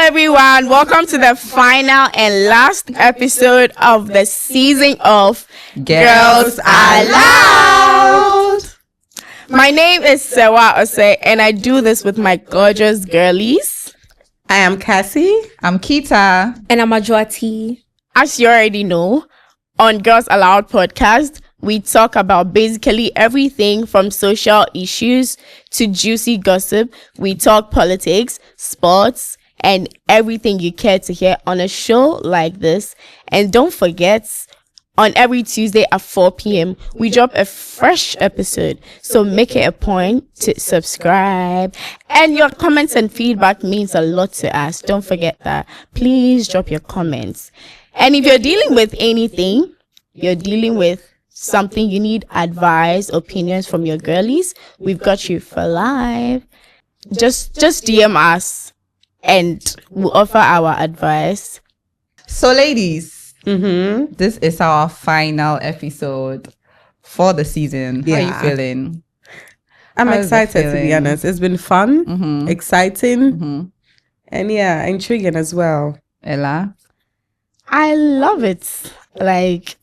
everyone. Welcome to the final and last episode of the season of Girls Aloud. My name is Sewa Ose, and I do this with my gorgeous girlies. I am Cassie. I'm Kita. And I'm Ajwati. As you already know, on Girls Aloud podcast, we talk about basically everything from social issues to juicy gossip. We talk politics, sports, and everything you care to hear on a show like this. And don't forget, on every Tuesday at 4 p.m., we drop a fresh episode. So make it a point to subscribe. And your comments and feedback means a lot to us. Don't forget that. Please drop your comments. And if you're dealing with anything, you're dealing with something you need advice, opinions from your girlies, we've got you for live. Just DM us and we'll offer our advice. So ladies, this is our final episode for the season. How are you feeling? I'm excited, to be honest. It's been fun, exciting, and intriguing as well. Ella? I love it. Like,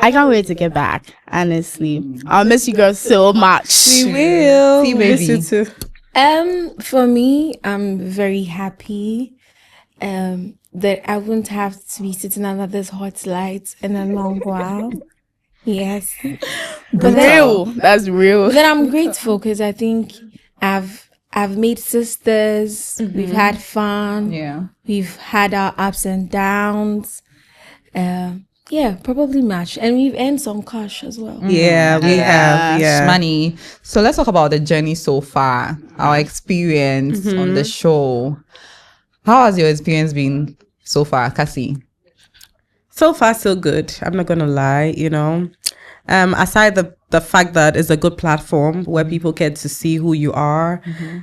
I can't wait to get back, honestly. I'll miss you girls so much. We will. See, Miss you baby. too. For me, I'm very happy that I wouldn't have to be sitting under this hot light in a long while. Yes. But Real. That's real. then I'm grateful because I think I've made sisters. We've had fun. Yeah. We've had our ups and downs. Probably match. And we've earned some cash as well. Yeah, we have. Yeah. Money. So let's talk about the journey so far, our experience on the show. How has your experience been so far, Cassie? So far, so good. I'm not gonna lie. Aside the fact that it's a good platform where people get to see who you are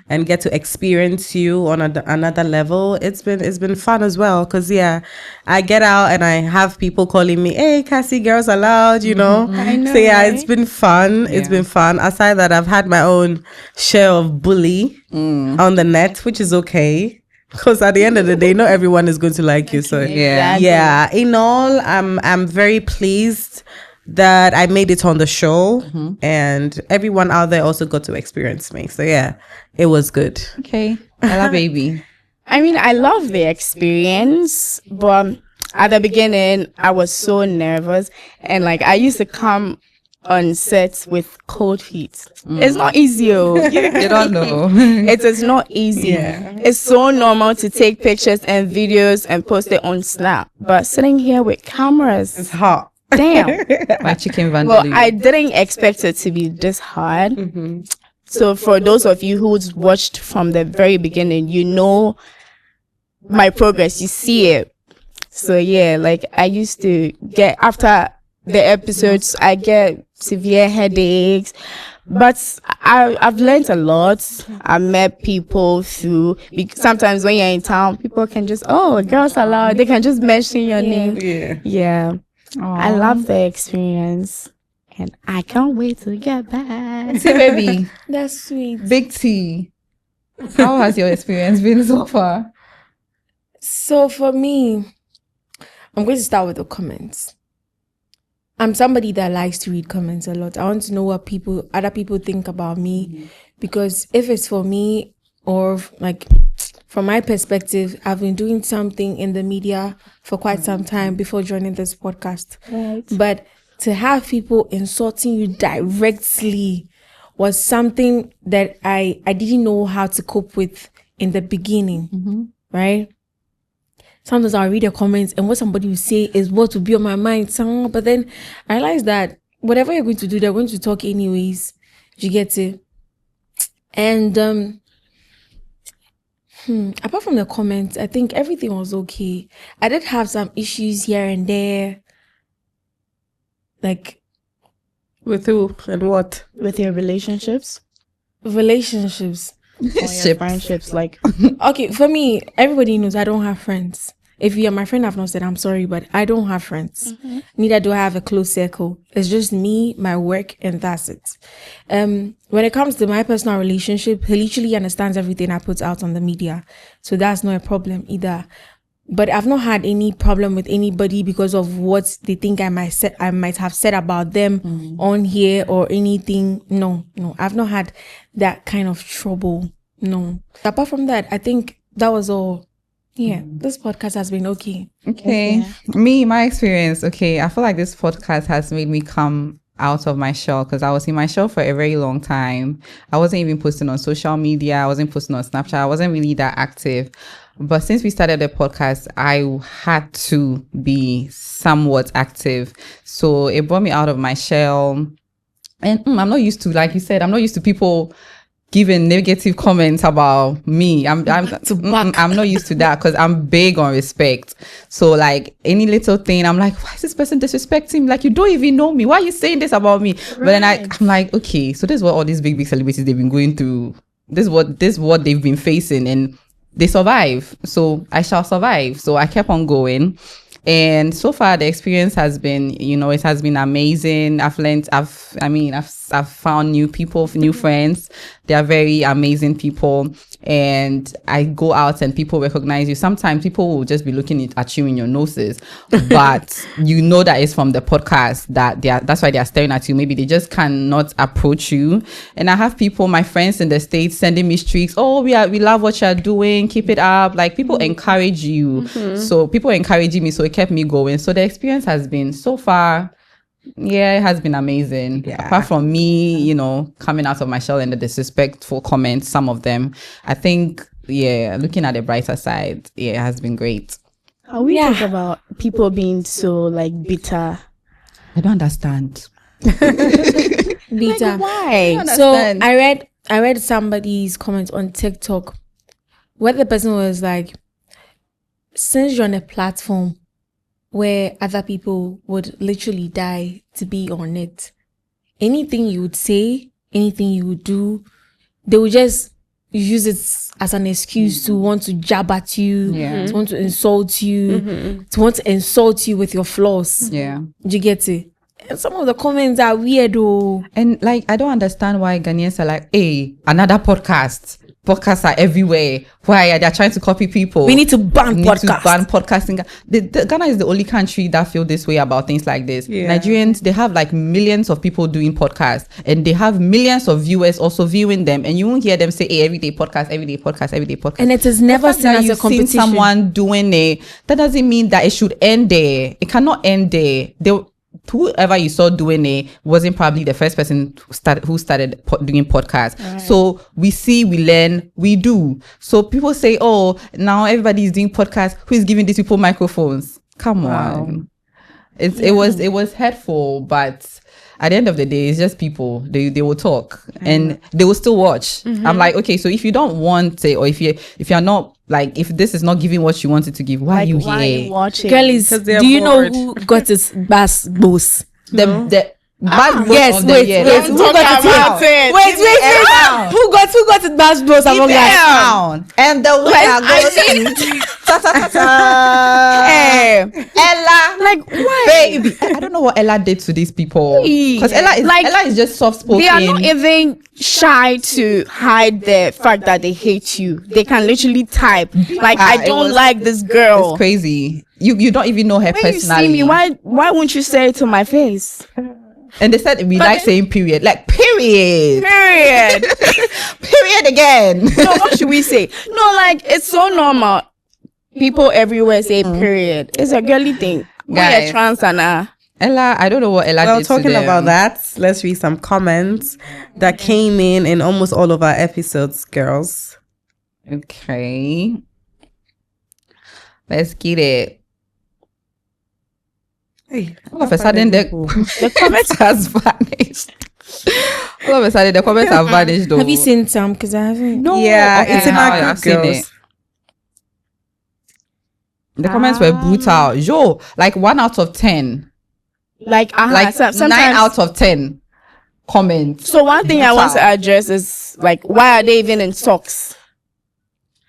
and get to experience you on another level, it's been fun as well. Cause I get out and I have people calling me, "Hey, Cassie, Girls Aloud," I know. So it's been fun. Yeah. It's been fun. Aside that, I've had my own share of bully on the net, which is okay. Because at the end of the day, not everyone is going to like you. So in all, I'm very pleased that I made it on the show, and everyone out there also got to experience me. So it was good. Okay. Ella, baby. I mean, I love the experience, but at the beginning, I was so nervous. And like, I used to come on sets with cold feet. It's not easy. You don't know. It is not easy. It's so normal to take pictures and videos and post it on Snap. But sitting here with cameras, It's hot. damn. My chicken van. Well, I didn't expect it to be this hard. So for those of you who's watched from the very beginning, you know my progress. You see it. So like I used to get, after the episodes, I get severe headaches. But I've learned a lot. I met people through, sometimes when you're in town, people can just, Girls Aloud, they can just mention your name. Yeah. I love the experience, and I can't wait to get back. See, baby. That's sweet. Big T. How has your experience been so far? So for me, I'm going to start with the comments. I'm somebody that likes to read comments a lot. I want to know what other people think about me, because if it's for me, or like from my perspective, I've been doing something in the media for quite some time before joining this podcast. Right. But to have people insulting you directly was something that I didn't know how to cope with in the beginning, right? Sometimes I'll read the comments and what somebody will say is what will be on my mind. But then I realized that whatever you're going to do, they're going to talk anyways. You get it? And apart from the comments, I think everything was okay. I did have some issues here and there. Like, With who and what? With your relationships? relationships. Or your friendships, like, Okay, for me, everybody knows I don't have friends. If you're my friend, I've not said I'm sorry, but I don't have friends. Neither do I have a close circle. It's just me, my work, and that's it. When it comes to my personal relationship, he literally understands everything I put out on the media. So that's not a problem either. But I've not had any problem with anybody because of what they think I might have said about them on here or anything. No, I've not had that kind of trouble. No. Apart from that, I think that was all. Yeah, this podcast has been okay. Okay. My experience. Okay. I feel like this podcast has made me come out of my shell because I was in my shell for a very long time. I wasn't even posting on social media. I wasn't posting on Snapchat. I wasn't really that active. But since we started the podcast, I had to be somewhat active. So it brought me out of my shell. And I'm not used to, like you said, I'm not used to people giving negative comments about me. I'm not used to that because I'm big on respect. So like any little thing, I'm like, why is this person disrespecting me? Like, you don't even know me. Why are you saying this about me? Right. But then I'm like, okay, so this is what all these big celebrities they've been going through. This is what they've been facing, and they survive. So I shall survive. So I kept on going. And so far the experience has been, it has been amazing. I've found new people, new friends. They are very amazing people. And I go out and people recognize you. Sometimes people will just be looking at you in your noses, but you know that it's from the podcast that's why they are staring at you. Maybe they just cannot approach you. And I have people, my friends in the States, sending me streaks. Oh, we love what you're doing. Keep it up. Like people encourage you. So people encouraging me. So it kept me going. So the experience has been so far. Yeah, it has been amazing. Yeah. Apart from me, coming out of my shell and the disrespectful comments, some of them, I think, looking at the brighter side, it has been great. We talk about people being so bitter. I don't understand. Bitter. Why? So I read somebody's comment on TikTok where the person was like, since you're on a platform where other people would literally die to be on it, anything you would say, anything you would do, they would just use it as an excuse to want to jab at you, to want to insult you, to want to insult you with your flaws. Yeah. Do you get it? And some of the comments are weird though. And I don't understand why Ghanaians are like, hey, another podcast. Podcasts are everywhere. Why they're trying to copy people? We need to ban podcasts. Ban podcasting. Ghana is the only country that feel this way about things like this. Yeah. Nigerians, they have millions of people doing podcasts, and they have millions of viewers also viewing them, and you won't hear them say, "Hey, everyday podcast, everyday podcast, everyday podcast." And it is never seen as a competition. Seen someone doing it, that doesn't mean that it should end there. It cannot end there. Whoever you saw doing it wasn't probably the first person who started doing podcasts. Right. So we see, we learn, we do. So people say, oh, now everybody is doing podcasts. Who is giving these people microphones? Come on. It was hurtful, but at the end of the day, it's just people. They will talk and they will still watch. I'm like, okay, so if you don't want it, or if you're not if this is not giving what you wanted to give, why are you here? Watching? Girlies, do you know who got his bass boss? The bad yes, wait. Who got it? Wait. Who got it bass boss among us? And the winner goes Hey, Ella, why? Baby, I don't know what Ella did to these people. Because Ella is just soft spoken. They are not even shy to hide the fact that they hate you. They can literally type I don't like this girl. It's crazy. You don't even know her when personally. You see me, why won't you say it to my face? And they said we like saying period. Period. Period. Period again. No, what should we say? No, it's so normal. People everywhere say period. It's a girly thing. Guys, trans and Ella, I don't know what Ella did to them. Talking about that, let's read some comments that came in almost all of our episodes, girls. Okay. Let's get it. Hey, all of a sudden the comments has vanished. All of a sudden the comments have vanished though. Have you seen some? Because I haven't. No. Yeah, it's in our group, girls. The comments were brutal. Yo, 1 out of 10. Sometimes 9 out of 10 comments. So one thing I want to address is why are they even in socks?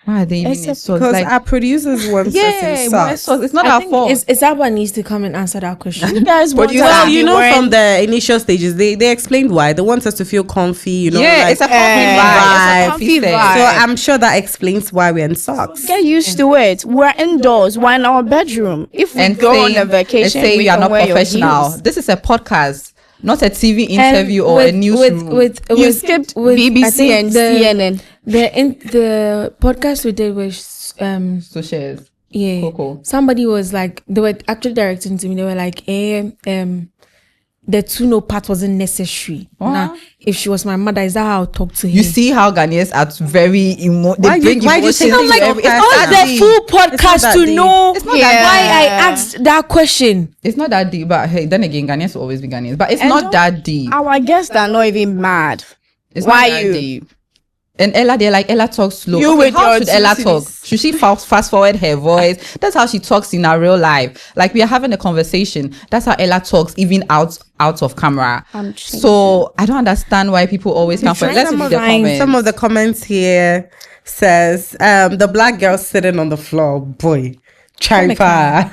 Why are they even It's a- insult? Because Like, our producers want us yeah, in why socks. socks? It's not I our think fault. it's Abba needs to come and answer that question. You guys want you us Well, to you be know, wearing- from the initial stages, they explained why. They want us to feel comfy, you know. Yeah, like, it's a comfy Eh, vibe. it's a It's a comfy comfy vibe. so I'm sure that explains why we're in socks. Get used to it. We're indoors. We're in our bedroom. If we go on a vacation, and say we you are can not wear your professional. heels. This is a podcast, not a TV And interview or a newsroom. You skipped I BBC think and CNN. the podcast we did was So shares. yeah. Coco. Somebody was like, they were actually directing to me. They were like, the to know part wasn't necessary. Now, if she was my mother, is that how I'll talk to her? You see how Ghanaians are very Why they you- bring why you emotions say to I'm like, every- it's It's not not the that deep. deep. full It's not podcast that to deep. know It's not Yeah. why I that asked that question. It's not that deep, but hey, then again, Ghanaians will always be Ghanaians. But it's And not don't- that deep. Our guests are not even mad. It's Why not that you? deep. And Ella, they're like, Ella talks slow. You Okay, with how your should Ella talk? CCs. Should she fast forward her voice? That's how she talks in our real life. Like we are having a conversation. That's how Ella talks, even out of camera. So I don't understand why people always come for. Let's read the comments. Some of the comments here says the black girl sitting on the floor, boy. Chaipa.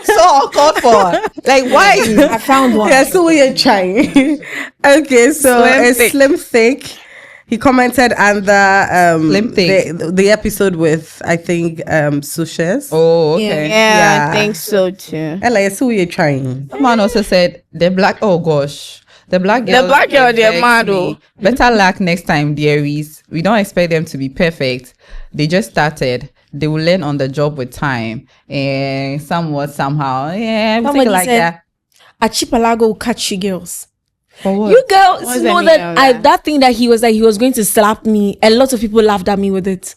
so uncalled for. Like why? I found one. Yeah, so we're trying. Okay, so Slim it's Thick. Slim Thick. He commented on the Slim Thick. the episode with I think Sushes. Oh, okay. Yeah, Yeah. I think so too. Ella, so we're trying. Someone also said the black. Oh gosh, the black girl. black girl, they're mad, oh. Better luck next time, dearies. We don't expect them to be perfect. They just started. They will learn on the job with time, and somewhat somehow. Yeah, we take Somebody it like said- that. Archipelago will catch you girls. For what? You girls What's the know meaning that of that? that thing that he was like, he was going to slap me. A lot of people laughed at me with it.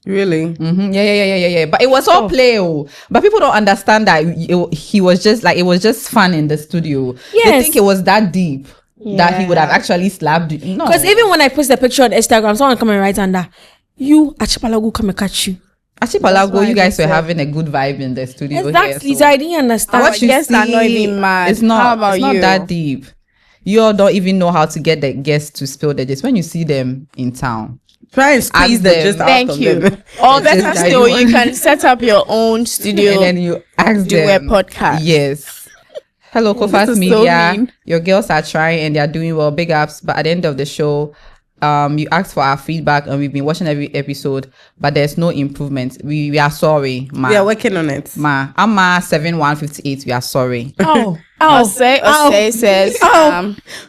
Really? Mhm. Yeah. But it was all play. Oh. But people don't understand that he was just like, it was just fun in the studio. They Yes. think it was that deep that he would have actually slapped you. No. Because even when I post a picture on Instagram, someone come and write under, you Archipelago come and catch you. Archipelago, you guys they were said. having a good vibe in the studio. Exactly. Here, So I didn't understand. What guests are not even mad. It's not. How about it's not you? that deep. You all don't even know how to get the guests to spill the gist when you see them in town. Try and squeeze Ask the them. gist out Thank of you. them. Or It's better just that still, you you can set up your own studio. And then you ask Do a them. podcast. Yes. Hello, KOFAS is so Media. mean. Your girls are trying and they are doing well. Big ups. But at the end of the show, you asked for our feedback and we've been watching every episode, but there's no improvement. We are sorry, ma. We are working on it. Ma. Amma 7158. We are sorry. Osei says,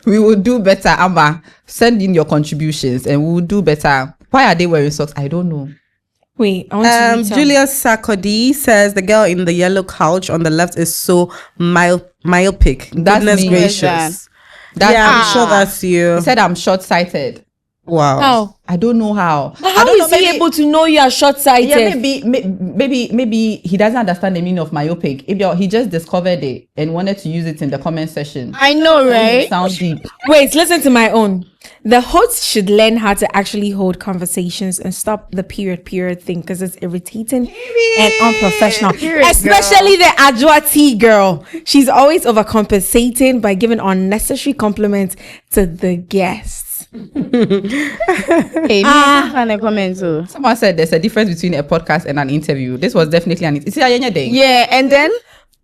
We will do better, Amma. Send in your contributions and we will do better. Why are they wearing socks? I don't know. Wait, I want to read some. Julius Sarkozy says the girl in the yellow couch on the left is so myopic. That's Goodness me. gracious. That's Yeah, I'm me. sure that's you. He said I'm short-sighted. Wow. How? I don't know how. I How don't is know, he maybe- able to know you are short-sighted? Yeah, maybe he doesn't understand the meaning of myopic. Maybe he just discovered it and wanted to use it in the comment section. I know, It right? sounds deep. Wait, listen to my own. The host should learn how to actually hold conversations and stop the period thing because it's irritating and unprofessional. Period, Especially the Ajwa T girl. She's always overcompensating by giving unnecessary compliments to the guests. Hey, kind of comments. Oh. Someone said there's a difference between a podcast and an interview. This was definitely an interview. Yeah, and then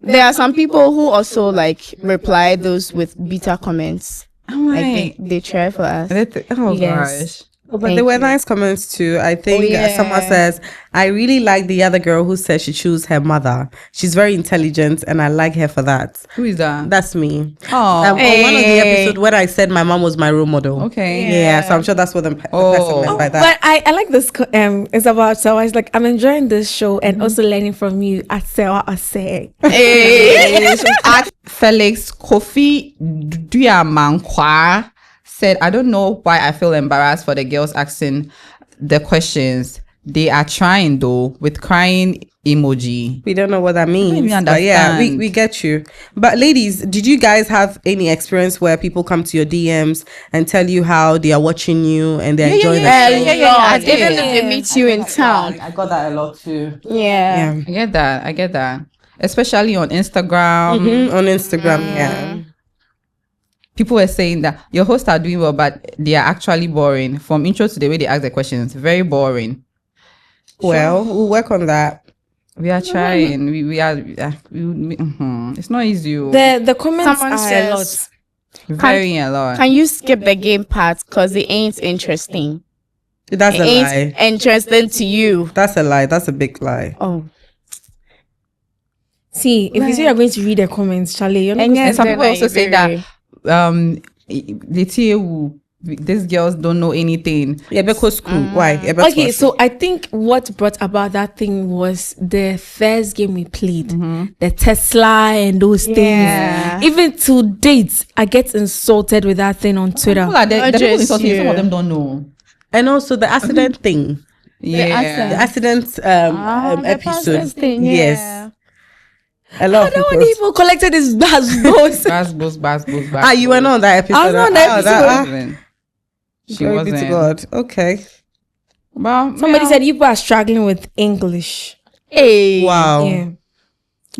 there are some people who also like reply those with bitter comments. Like they try for us. Oh Yes. gosh. Oh, but there were nice comments too. I think someone says, I really like the other girl who said she chose her mother. She's very intelligent and I like her for that. Who is that? That's me. Oh, On one of the episodes when I said my mom was my role model. okay. Yeah, so I'm sure that's what the person meant by that. But I like this. It's about so I was like, I'm enjoying this show and also learning from you. I say what I say. At Felix Kofi Diamankwa said, I don't know why I feel embarrassed for the girls asking the questions. They are trying though with crying emoji. We don't know what that means. even But yeah, understand. we get you. But ladies, did you guys have any experience where people come to your DMs and tell you how they are watching you and they're enjoying the show? I even if they meet you in town. I got that a lot too. Yeah. I get that. Especially on Instagram. On Instagram, yeah. people were saying that your hosts are doing well, but they are actually boring. From intro to the way they ask the questions, very boring. Well, we'll work on that. We are trying. It's not easy. The comments Someone are says- a lot. Very a lot. Can you skip the game part because it ain't interesting? That's It a ain't lie. interesting to you. That's a lie. That's a big lie. Oh, See, if you say you're going to read the comments, Charlie, you're not and going And yes, some then people also I say agree. that these girls don't know anything. Ebeko school. Why? to... Okay, so I think what brought about that thing was the first game we played, the Tesla and those Yeah. things. Even to date, I get insulted with that thing on Twitter. People are there, Not the people just insulting you, some of you. them don't know. And also the accident thing. Yeah. The accident the episode. process thing, Yes. yeah. A lot of That one people. even collected his those. Bass. Ah, you were not on that episode. I was not on that Ah, She glory be to wasn't. God. Okay. Well, Somebody yeah. said you are struggling with English. Hey. Wow. Yeah.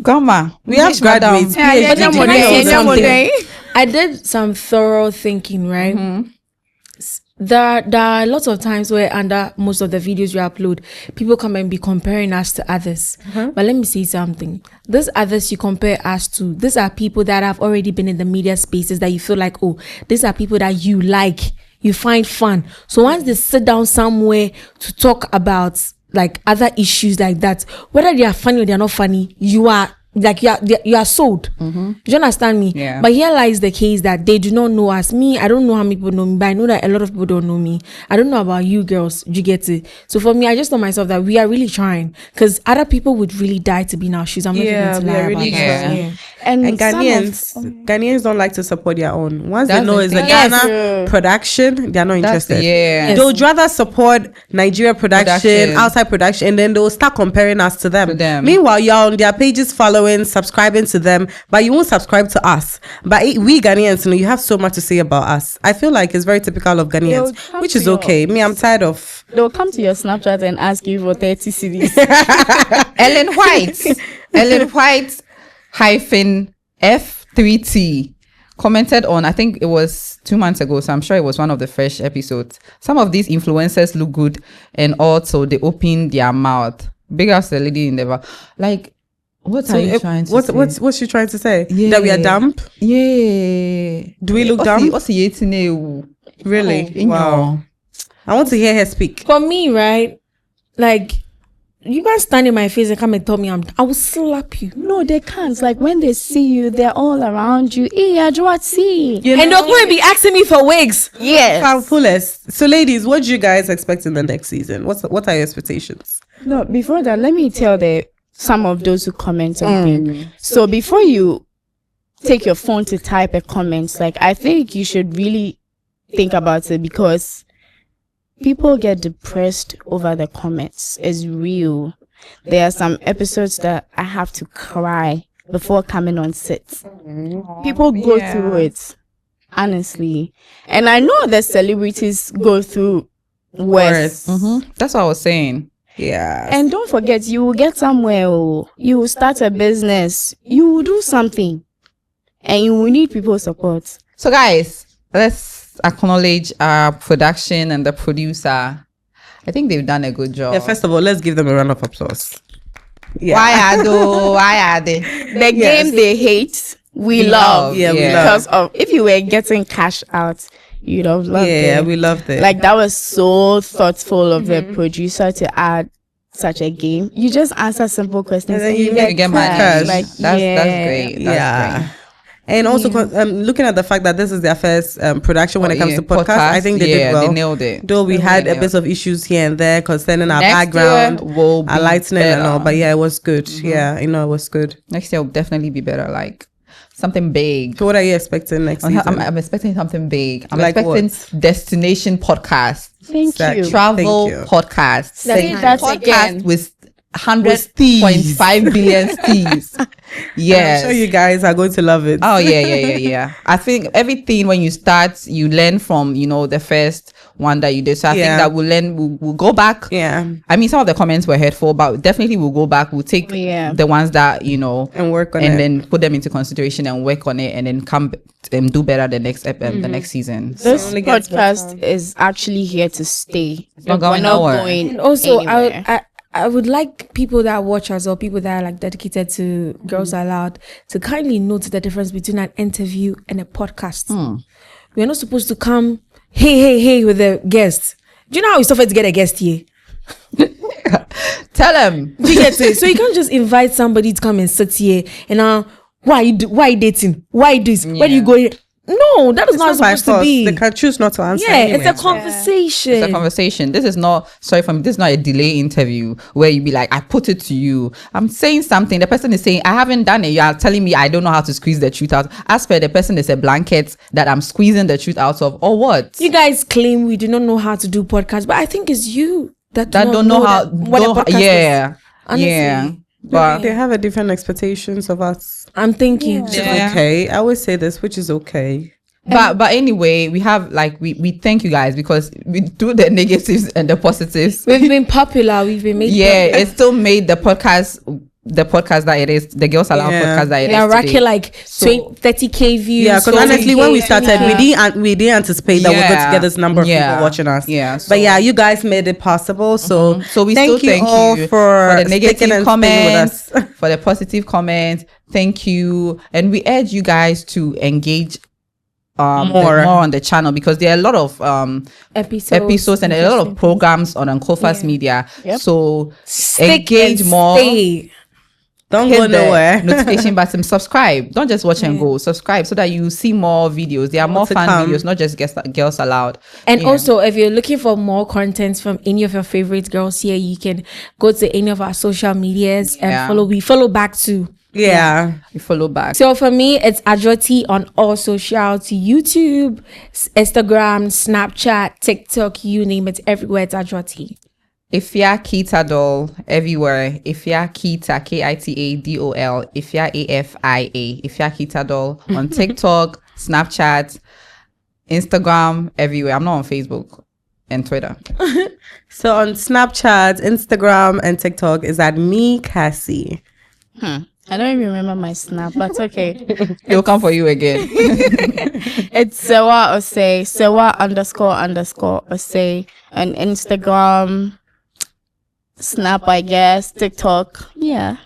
Grandma, We have English, madam. graduates. Yeah, PhD yeah, Can I degrees. say yeah, something? yeah. I did some thorough thinking, right? There are lots of times where under most of the videos you upload, people come and be comparing us to others. But let me say something. These others you compare us to, these are people that have already been in the media spaces that you feel like, oh, these are people that you like, you find fun. So once they sit down somewhere to talk about like other issues like that, whether they are funny or they are not funny, you are like you are sold. Do you understand me? Yeah. But here lies the case that they do not know us. Me, I don't know how many people know me, but I know that a lot of people don't know me. I don't know about you girls. You get it? So for me, I just know myself that we are really trying because other people would really die to be in our shoes. I'm not Yeah, even we going are to lie really about that. trying. Yeah. And, And some Ghanaians don't like to support their own. Once That's they know the it's a thing. Ghana Yes. production, they're not That's interested. yeah. Yes. They would rather support Nigeria production, outside production, and then they'll start comparing us to them. To them. Meanwhile, you're on their pages following, subscribing to them, but you won't subscribe to us. But we Ghanaians, you have so much to say about us. I feel like it's very typical of They'll Ghanaians, come which to is your- okay. Me, I'm tired of. They'll come to your Snapchat and ask you for 30 CDs. Ellen White hyphen F3T commented on, I think it was 2 months ago, so I'm sure it was one of the fresh episodes. Some of these influencers look good and also they open their mouth. Big ass the lady in the back. Like, what are you trying to say? What's she trying to say? That we are dumb? Yeah. Do we look dumb? What's the 18? Really? Oh, Wow. I want to hear her speak. For me, right? Like, you guys stand in my face and come and tell me I will slap you. No, they can't. Like when they see you, they're all around you. Hey, I do what see. And they're going to be asking me for wigs. Yes. Fullest. So, ladies, what do you guys expect in the next season? What are your expectations? No, before that, let me tell some of those who comment something. So before you take your phone to type a comment, like I think you should really think about it because people get depressed over the comments. It's real. There are some episodes that I have to cry before coming on set. People go through it, honestly. And I know that celebrities go through worse. That's what I was saying. Yeah. And don't forget, you will get somewhere. Oh, you will start a business. You will do something. And you will need people's support. So guys, let's acknowledge our production and the producer. I think they've done a good job. Yeah, first of all, let's give them a round of applause. Yeah. Why are they? The game they hate, we love. Yeah, we love. Because of if you were getting cash out, you'd have loved Yeah, it. we loved it. Like that was so thoughtful of the producer to add such a game. You just answer simple questions And then and you You get my cash. cash. Like That's yeah. great. That's yeah. great. And also, looking at the fact that this is their first production when it comes to podcast, I think they did well. They nailed it. Though we They had nailed a bit of issues here and there concerning our Next background, year will be our lighting and all. better. But yeah, it was good. Yeah, it was good. Next year will definitely be better. Like something big. So what are you expecting next season? I'm expecting something big. I'm Like expecting what? destination podcast, Thank Exactly. you. travel Thank you. podcast, Say that podcast again. with 100.5 billion steez. Yes. I'm sure you guys are going to love it. Oh yeah. I think everything when you start, you learn from the first one that you did. So I think that we'll go back. Yeah. I mean, some of the comments were hurtful, but definitely we'll go back. We'll take the ones that and work on it, and then put them into consideration and work on it, and then come and do better the next the next season. This podcast is actually here to stay. It's not going nowhere. And also, anywhere. I would like people that watch us or people that are like dedicated to Girls Aloud to kindly note the difference between an interview and a podcast. We're not supposed to come hey with a guest. Do you know how it's tough to get a guest here? Tell them. Do you get it? So you can't just invite somebody to come and sit here and why you dating? Why this? Where do you go here? No, that is not supposed to be. They can choose not to answer. Yeah, it's a conversation. It's a conversation. This is not, sorry for me, this is not a delay interview where you be like, I put it to you. I'm saying something. The person is saying, I haven't done it. You are telling me I don't know how to squeeze the truth out. As per the person is a blanket that I'm squeezing the truth out of, or what? You guys claim we do not know how to do podcasts, but I think it's you that don't know how. what a podcast is. Honestly. Yeah. But they have a different expectations of us. I'm thinking. Which is okay. I always say this, which is okay. But anyway, we have we thank you guys because we do the negatives and the positives. We've been popular. We've been made popular. It still made the podcast that it is, the Girls Aloud podcast that it is Yeah, racking today. like 30k views. Yeah, because honestly, when we started, Yeah. we didn't anticipate that we're going to get this number of people watching us. Yeah, but yeah, you guys made it possible. So we thank still you all for the negative comments, for the positive comments. Thank you, and we urge you guys to engage more on the channel because there are a lot of episodes and a lot of programs on KOFAS media. So engage more. Don't hit go the nowhere. notification button. Subscribe. Don't just watch and go. Subscribe so that you see more videos. There are more fun videos, not just Girls Aloud. And also, if you're looking for more content from any of your favorite girls here, you can go to any of our social medias and follow. We follow back too. Yeah. You follow back. So for me, it's Adroti on all social, to YouTube, Instagram, Snapchat, TikTok, you name it, everywhere it's Adroti. Ifya Kita doll everywhere. Ifya Kita KITADOL. Ifya AFIA. Ifya Kita doll on TikTok, Snapchat, Instagram, everywhere. I'm not on Facebook and Twitter. So on Snapchat, Instagram, and TikTok is at me Cassie. I don't even remember my snap, but okay. It'll come for you again. It's Sewa Osei, Sewa__Osei, on Instagram, Snap, I guess, TikTok. Yeah.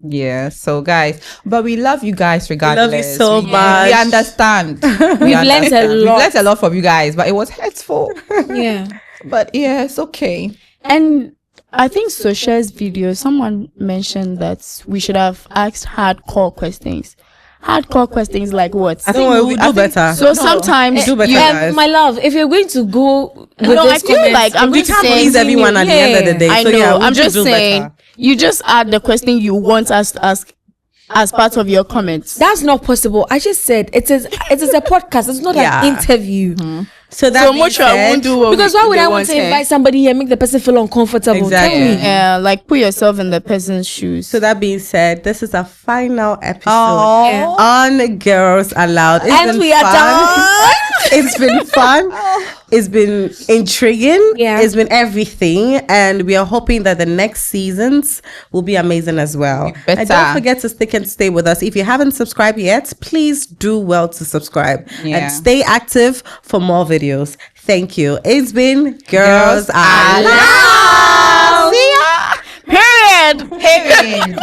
Yeah. So guys, but we love you guys regardless. Love you so much. We understand. We've learned a lot. We've learned a lot from you guys, but it was hurtful. Yeah. But yeah, it's okay. And I think Sosha's video, someone mentioned that we should have asked hardcore questions. Hardcore questions like what? I think we do better. So sometimes do better, guys. My love, if you're going to go with I feel like I'm we just can't saying, please everyone at the end of the day. I So know. yeah, I'm just do saying, better. you just add the question you want us to ask as part of your comments. That's not possible. I just said it is a podcast. It's not an interview. So that being much I said, won't do what Because why would they I want to here. invite somebody here and make the person feel uncomfortable? Exactly. Tell me. Yeah, like put yourself in the person's shoes. So that being said, this is our final episode Oh. on Girls Aloud. It's And been we are fun. done. It's been fun. It's been intriguing. Yeah. It's been everything. And we are hoping that the next seasons will be amazing as well. Better. And don't forget to stick and stay with us. If you haven't subscribed yet, please do well to subscribe. Yeah. And stay active for more videos. Thank you. It's been Girls Aloud. See ya! Period. Period.